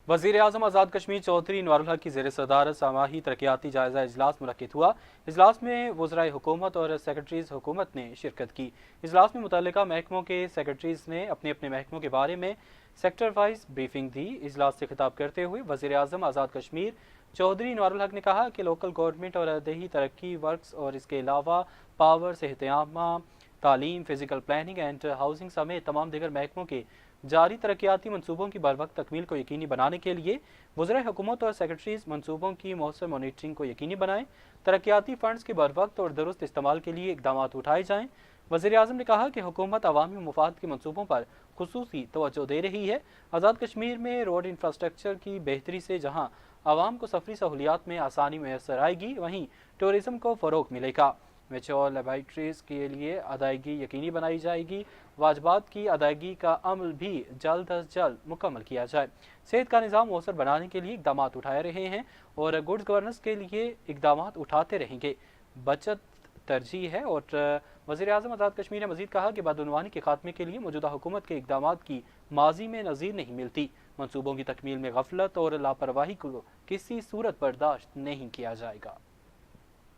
वज़ीर आज़म आज़ाद कश्मीर चौधरी अनवारुल हक की ज़ेर सदारत सामाही तरक्याती जायज़ा इजलास मुनक्किद हुआ। इजलास में वज़राए हुकूमत और सेक्रेटरीज़ हुकूमत ने शिरकत की। इजलास में मुतल्लिका महकमों के सेक्रेटरीज़ ने अपने अपने महकमों के बारे में सेक्टर वाइज ब्रीफिंग दी। इजलास से खिताब करते हुए वज़ीर आज़म आज़ाद कश्मीर चौधरी अनवारुल हक ने कहा कि लोकल गवर्नमेंट और देही तरक्की वर्क्स और इसके अलावा पावर, सेहतयामा, तालीम, फिजिकल प्लानिंग एंड हाउसिंग समेत तमाम दीगर महकमों के जारी तरक्याती मनसूबों की बरवक्त तकमील को यकीनी बनाने के लिए वज़राए हुकूमत और सेक्रेटरीज मनसूबों की मौसर मॉनिटरिंग को यकीनी बनाएं, तरक्याती फंड्स के बरवक्त और दुरुस्त इस्तेमाल के लिए इकदाम उठाए जाएं। वज़ीर आज़म ने कहा कि हुकूमत अवामी मुफाद के मनसूबों पर खुसूसी तवज्जो दे रही है। आज़ाद कश्मीर में रोड इंफ्रास्ट्रक्चर की बेहतरी से जहाँ आवाम को सफरी सहूलियात में आसानी मैसर आएगी, वहीं टूरिज़म को फ़रोग मिलेगा। मेच्योर लेबॉरेटरीज के लिए अदायगी यकीनी बनाई जाएगी। वाजबात की अदायगी का अमल भी जल्द अज जल्द मुकम्मल किया जाए। सेहत का निज़ाम मौसर बनाने के लिए इकदाम उठाए रहे हैं और गुड्स गवर्नेंस के लिए इकदाम उठाते रहेंगे। बचत तरजीह है। और वज़ीर आज़म आज़ाद कश्मीर ने मज़ीद कहा कि बदउनवानी के खात्मे के लिए मौजूदा हुकूमत के इकदाम की माजी में नज़ीर नहीं मिलती। मनसूबों की तकमील में गफलत और लापरवाही को किसी सूरत बर्दाश्त नहीं किया जाएगा।